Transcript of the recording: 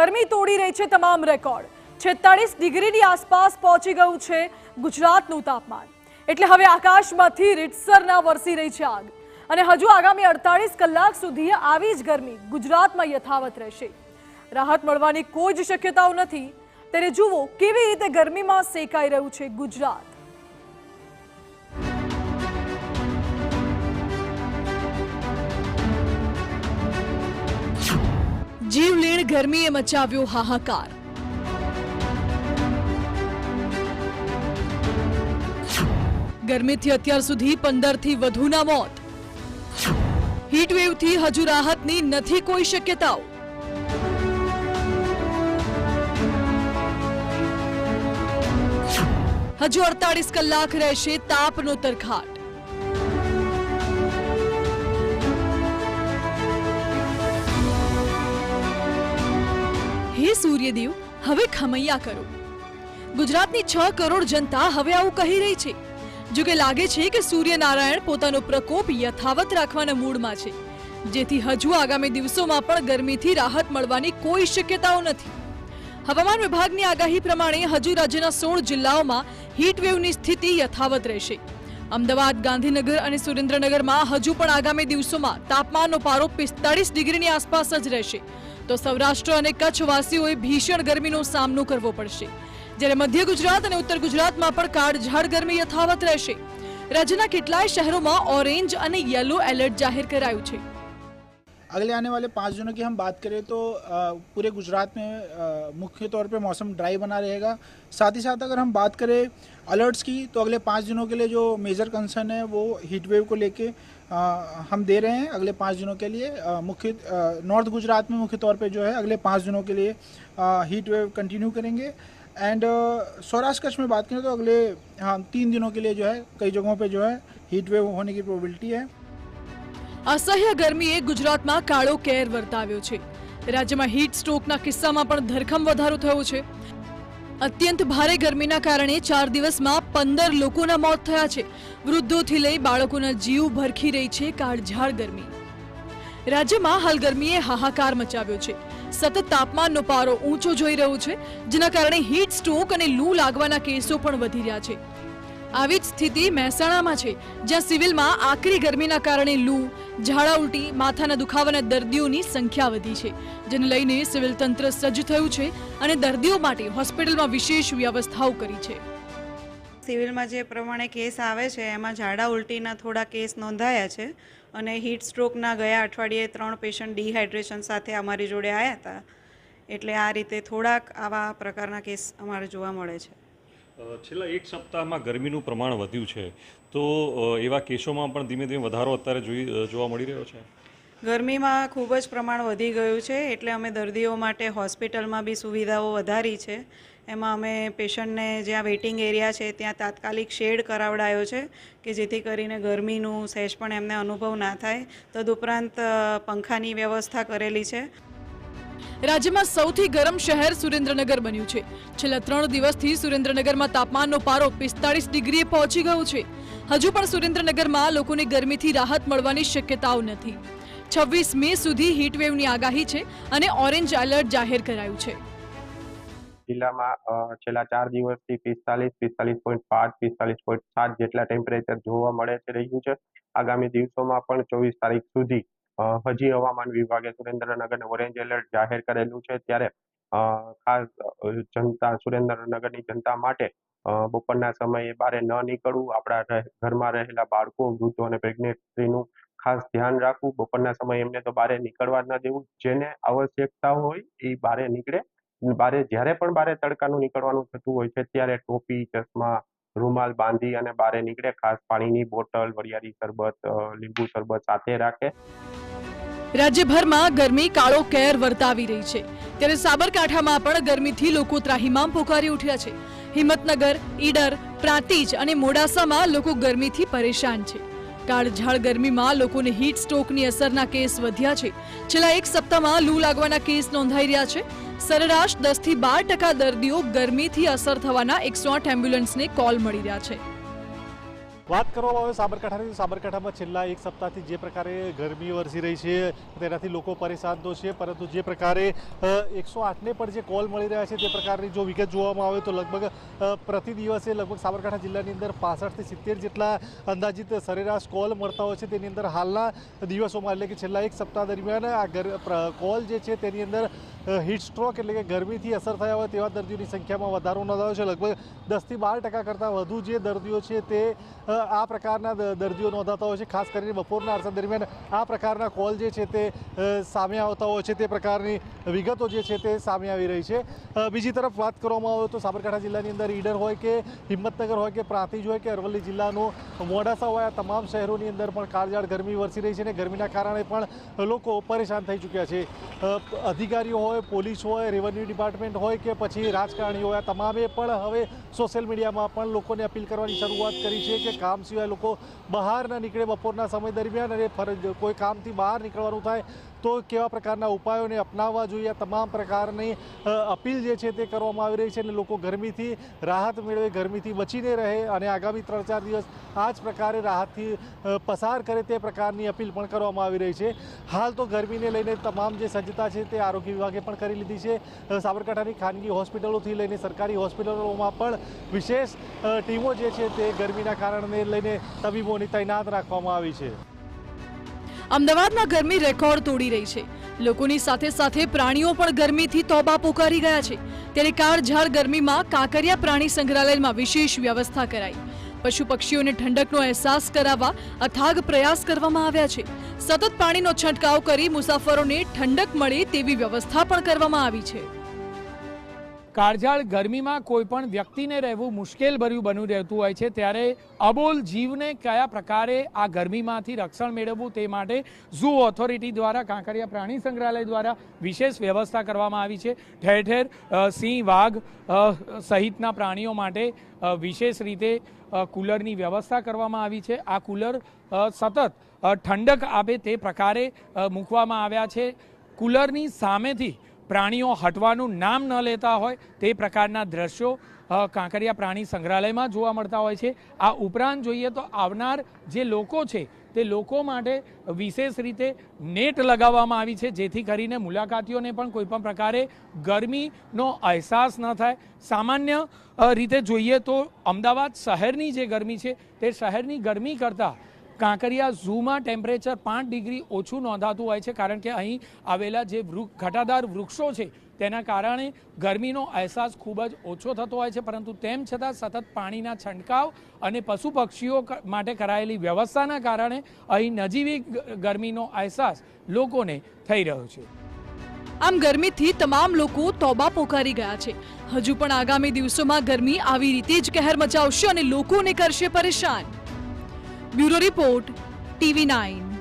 ગરમી તોડી રહી છે તમામ રેકોર્ડ। 46 ડિગ્રીની આસપાસ પહોંચી ગયું છે ગુજરાતનું તાપમાન। એટલે હવે આકાશમાંથી રીતસરના વરસી રહી છે આગ અને હજુ આગામી 48 કલાક સુધી આવી જ ગરમી ગુજરાતમાં યથાવત રહેશે। રાહત મળવાની કોઈ જ શક્યતાઓ નથી। ત્યારે જુઓ કેવી રીતે ગરમીમાં સેકાઈ રહ્યું છે ગુજરાત। જીવલેણ ગરમીએ મચાવ્યો હાહાકાર। ગરમીથી અત્યાર સુધી 15 થી વધુના મોત। હીટવેવથી હજુ રાહતની નથી કોઈ શક્યતાઓ। હજુ 48 કલાક રહેશે તાપનો તરખાટ। હે સૂર્યદેવ, હવે ખમૈયા કરો। ગુજરાતની 6 કરોડ જનતા હવે આવું કહી રહી છે। જો કે લાગે છે કે સૂર્યનારાયણ પોતાનો પ્રકોપ યથાવત રાખવાના મૂડમાં છે, જેથી હજુ આગામી દિવસોમાં પણ ગરમીથી રાહત મળવાની કોઈ શક્યતાઓ નથી। હવામાન વિભાગની આગાહી પ્રમાણે હજુ રાજ્યના 16 જિલ્લાઓમાં હીટવેવની સ્થિતિ યથાવત રહેશે। અમદાવાદ, ગાંધીનગર અને સુરેન્દ્રનગરમાં હજુ પણ આગામી દિવસોમાં તાપમાનનો પારો 45 ડિગ્રીની આસપાસ જ રહેશે। તો સૌરાષ્ટ્ર અને કચ્છવાસીઓએ ભીષણ ગરમીનો સામનો કરવો પડશે, જ્યારે મધ્ય ગુજરાત અને ઉત્તર ગુજરાતમાં પણ કાળઝાળ ગરમી યથાવત રહેશે। રાજ્યના કેટલાય શહેરોમાં ઓરેન્જ અને येलो એલર્ટ જાહેર કરાયું છે। अगले आने वाले 5 दिनों की हम बात करें तो पूरे गुजरात में मुख्य तौर पे मौसम ड्राई बना रहेगा। साथ ही साथ अगर हम बात करें अलर्ट्स की तो अगले 5 दिनों के लिए जो मेजर कंसर्न है वो हीट वेव को लेके हम दे रहे हैं। अगले 5 दिनों के लिए मुख्य नॉर्थ गुजरात में मुख्य तौर पे जो है अगले 5 दिनों के लिए हीट वेव कंटिन्यू करेंगे। एंड सौराष्ट्र कच्छ में बात करें तो अगले 3 दिनों के लिए जो है कई जगहों पे जो है हीट वेव होने की प्रोबेबिलिटी है। असह्य गरमीए गुजरातમાં કાળો કેર વર્તાવ્યો છે। રાજ્યમાં હીટ સ્ટ્રોકના કિસ્સામાં પણ ધરખમ વધારો થયો છે। અત્યંત ભારે ગરમીના કારણે 4 દિવસમાં 15 લોકોના મોત થયા છે। વૃદ્ધોથી લઈ બાળકોના જીવ ભરખી રહી છે કાળઝાળ ગરમી। રાજ્યમાં હાલ ગરમીએ હાહાકાર મચાવ્યો છે। સતત તાપમાનનો પારો ઊંચો જોઈ રહ્યો છે, જેના કારણે હીટ સ્ટ્રોક અને લૂ લાગવાના કેસો પણ વધી રહ્યા છે। આવી જ સ્થિતિ મહેસાણામાં છે, જ્યાં સિવિલમાં આકરી ગરમીના કારણે લૂ, ઝાડા ઉલટી, માથાના દુખાવાના દર્દીઓની સંખ્યા વધી છે, જેને લઈને સિવિલ તંત્ર સજ્જ થયું છે અને દર્દીઓ માટે હોસ્પિટલમાં વિશેષ વ્યવસ્થાઓ કરી છે। સિવિલમાં જે પ્રમાણે કેસ આવે છે એમાં ઝાડા ઉલટીના થોડા કેસ નોંધાયા છે અને હીટ સ્ટ્રોકના ગયા અઠવાડિયે 3 પેશન્ટ ડિહાઇડ્રેશન સાથે અમારી જોડે આવ્યા હતા। એટલે આ રીતે થોડાક આવા પ્રકારના કેસ અમારે જોવા મળે છે। છેલ્લા 1 સપ્તાહમાં ગરમીનું પ્રમાણ વધ્યું છે, તો એવા કેસોમાં પણ ધીમે ધીમે વધારો અત્યારે જોવા મળી રહ્યો છે। ગરમીમાં ખૂબ જ પ્રમાણ વધી ગયું છે, એટલે અમે દર્દીઓ માટે હોસ્પિટલમાં બી સુવિધાઓ વધારી છે। એમાં અમે પેશન્ટને જ્યાં વેઇટિંગ એરિયા છે ત્યાં તાત્કાલિક શેડ કરાવડાયો છે કે જેથી કરીને ગરમીનું સહેજ પણ એમને અનુભવ ના થાય। તદુપરાંત પંખાની વ્યવસ્થા કરેલી છે। રાજ્યમાં સૌથી ગરમ શહેર સુરેન્દ્રનગર બન્યું છે। છેલ્લા 3 દિવસથી સુરેન્દ્રનગરમાં તાપમાનનો પારો 45 ડિગ્રીએ પહોંચી ગયો છે। હજુ પણ સુરેન્દ્રનગરમાં લોકોને ગરમીથી રાહત મળવાની શક્યતાઓ નથી। 26 મે સુધી હીટવેવની આગાહી છે અને ઓરેન્જ એલર્ટ જાહેર કરાયું છે। જિલ્લામાં છેલ્લા 4 દિવસથી 45, 45.5, 45.7 જેટલા ટેમ્પરેચર જોવા મળે છે રહ્યું છે। આગામી દિવસોમાં પણ 24 તારીખ સુધી હજી હવામાન વિભાગે સુરેન્દ્રનગરને ઓરેન્જ એલર્ટ જાહેર કરેલું છે। ત્યારે ખાસ જનતા, સુરેન્દ્રનગરની જનતા માટે બપોરના સમયે બહાર ન નીકળવું, આપણા ઘરમાં રહેલા બાળકો, વૃદ્ધો અને પ્રેગ્નેન્ટ સ્ત્રીનું ખાસ ધ્યાન રાખવું। બપોરના સમયે એમને તો બહાર નીકળવા ન દેવું। જેને આવશ્યકતા હોય એ બહાર નીકળે। બહાર જ્યારે પણ બહાર તડકાનું નીકળવાનું થતું હોય છે ત્યારે ટોપી, ચશ્મા, રૂમાલ બાંધી અને બહાર નીકળે। ખાસ પાણીની બોટલ, વરિયાળી શરબત, લીંબુ શરબત સાથે રાખે। રાજ્યભરમાં ગરમી કાળો કેર વર્તાવી રહી છે, ત્યારે સાબરકાંઠામાં પણ ગરમીથી લોકો ત્રાહિમામ પોકારી ઉઠ્યા છે। હિંમતનગર, ઈડર, પ્રાંતિજ અને મોડાસામાં લોકો ગરમીથી પરેશાન છે। કાળઝાળ ગરમીમાં લોકોને હીટ સ્ટ્રોકની અસરના કેસ વધ્યા છે। છેલ્લા 1 સપ્તાહમાં લૂ લાગવાના કેસ નોંધાઈ રહ્યા છે। સરેરાશ 10 થી 12% દર્દીઓ ગરમીથી અસર થવાના 108 એમ્બ્યુલન્સને કોલ મળી રહ્યા છે। વાત કરવામાં આવે સાબરકાંઠાની, સાબરકાંઠામાં છેલ્લા એક સપ્તાહથી જે પ્રકારે ગરમી વરસી રહી છે તેનાથી લોકો પરેશાન તો છે, પરંતુ જે પ્રકારે 108ને પણ જે કોલ મળી રહ્યા છે તે પ્રકારની જો વિગત જોવામાં આવે તો લગભગ પ્રતિ દિવસે લગભગ સાબરકાંઠા જિલ્લાની અંદર 65 થી 70 જેટલા અંદાજિત સરેરાશ કોલ મળતા હોય છે. તેની અંદર હાલના દિવસોમાં એટલે કે છેલ્લા એક સપ્તાહ દરમિયાન આ કોલ જે છે તેની અંદર હીટ સ્ટ્રોક એટલે કે ગરમીથી અસર થયા હોય તેવા દર્દીઓની સંખ્યામાં વધારો નોંધાયો છે. લગભગ 10 થી 12% કરતાં વધુ જે દર્દીઓ છે તે આ પ્રકારના દર્દીઓ નોંધાતા હોય છે. ખાસ કરીને બપોરના અરસા દરમિયાન આ પ્રકારના કોલ જે છે તે સામે આવતા હોય છે, તે પ્રકારની વિગતો જે છે તે સામે આવી રહી છે. બીજી તરફ વાત કરવામાં આવે તો સાબરકાંઠા જિલ્લાની અંદર ઈડર હોય કે હિંમતનગર હોય કે પ્રાંતિજ હોય કે અરવલ્લી જિલ્લાનું મોડાસા હોય, આ તમામ શહેરોની અંદર પણ કાળઝાળ ગરમી વરસી રહી છે અને ગરમીના કારણે પણ લોકો પરેશાન થઈ ચૂક્યા છે. અધિકારીઓ હોય, પોલીસ હોય, રેવન્યુ ડિપાર્ટમેન્ટ હોય કે પછી રાજકારણીઓ હોય, આ તમામે પણ હવે સોશિયલ મીડિયામાં પણ લોકોને અપીલ કરવાની શરૂઆત કરી છે કે કામ સિવાય લોકો બહાર ન નીકળે બપોરના સમય દરમિયાન, અને કોઈ કામથી બહાર નીકળવાનું થાય તો કેવા પ્રકારના ઉપાયોને અપનાવવા જોઈએ. આ તમામ પ્રકારની અપીલ જે છે તે કરવામાં આવી રહી છે અને લોકો ગરમીથી રાહત મેળવે, ગરમીથી બચીને રહે અને આગામી 3-4 દિવસ આ જ પ્રકારે રાહતથી પસાર કરે તે પ્રકારની અપીલ પણ કરવામાં આવી રહી છે. હાલ તો ગરમીને લઈને તમામ જે સજ્જતા છે તે આરોગ્ય વિભાગે પણ કરી લીધી છે. સાબરકાંઠાની ખાનગી હોસ્પિટલોથી લઈને સરકારી હોસ્પિટલોમાં પણ વિશેષ ટીમો જે છે તે ગરમીના કારણને લઈને તબીબોની તૈનાત રાખવામાં આવી છે. અમદાવાદમાં ગરમી રેકોર્ડ તોડી રહી છે. લોકોની સાથે સાથે પ્રાણીઓ પણ ગરમીથી તોબા પોકારી ગયા છે. ત્યારે કાળઝાળ ગરમીમાં કાંકરિયા પ્રાણી સંગ્રહાલયમાં વિશેષ વ્યવસ્થા કરાઈ. પશુ પક્ષીઓને ઠંડકનો અહેસાસ કરાવવા અથાગ પ્રયાસ કરવામાં આવ્યા છે. સતત પાણીનો છંટકાવ કરી મુસાફરોને ઠંડક મળે તેવી વ્યવસ્થા પણ કરવામાં આવી છે. કાળઝાળ ગરમીમાં કોઈ પણ વ્યક્તિને રહેવું મુશ્કેલ ભર્યું બની રહેતું હોય છે, ત્યારે અબોલ જીવને કયા પ્રકારે આ ગરમીમાંથી રક્ષણ મેળવવું તે માટે ઝૂ ઓથોરિટી દ્વારા, કાંકરિયા પ્રાણી સંગ્રહાલય દ્વારા વિશેષ વ્યવસ્થા કરવામાં આવી છે. ઠેર ઠેર સિંહ, વાઘ સહિતના પ્રાણીઓ માટે વિશેષ રીતે કુલરની વ્યવસ્થા કરવામાં આવી છે. આ કુલર સતત ઠંડક આપે તે પ્રકારે મૂકવામાં આવ્યા છે. કુલરની સામેથી પ્રાણીઓ હટવાનું નામ ન લેતા હોય તે પ્રકારના દ્રશ્યો કાંકરિયા પ્રાણી સંગ્રહાલયમાં જોવા મળતા હોય છે. આ ઉપરાંત જોઈએ તો આવનાર જે લોકો છે તે લોકો માટે વિશેષ રીતે નેટ લગાવવામાં આવી છે, જેથી કરીને મુલાકાતીઓને પણ કોઈ પણ પ્રકારે ગરમીનો અહેસાસ ન થાય. સામાન્ય રીતે જોઈએ તો અમદાવાદ શહેરની જે ગરમી છે તે શહેરની ગરમી કરતાં કાંકરિયા ઝૂમાં ટેમ્પરેચર 5 ડિગ્રી ઓછું નોંધાતું હોય છે, કારણ કે અહીં આવેલા જે ઘટાદાર વૃક્ષો છે તેના કારણે ગરમીનો અહેસાસ ખૂબ જ ઓછો થતો હોય છે. પરંતુ તેમ છતાં સતત પાણીના છંટકાવ અને પશુ પક્ષીઓ માટે કરાયેલી વ્યવસ્થાના કારણે અહીં નજીવી ગરમીનો અહેસાસ લોકોને થઈ રહ્યો છે. આમ ગરમીથી તમામ લોકો તોબા પોકારી ગયા છે. હજુ પણ આગામી દિવસોમાં ગરમી આવી રીતે જ કહેર મચાવશે અને લોકોને કરશે પરેશાન. Bureau report, TV9.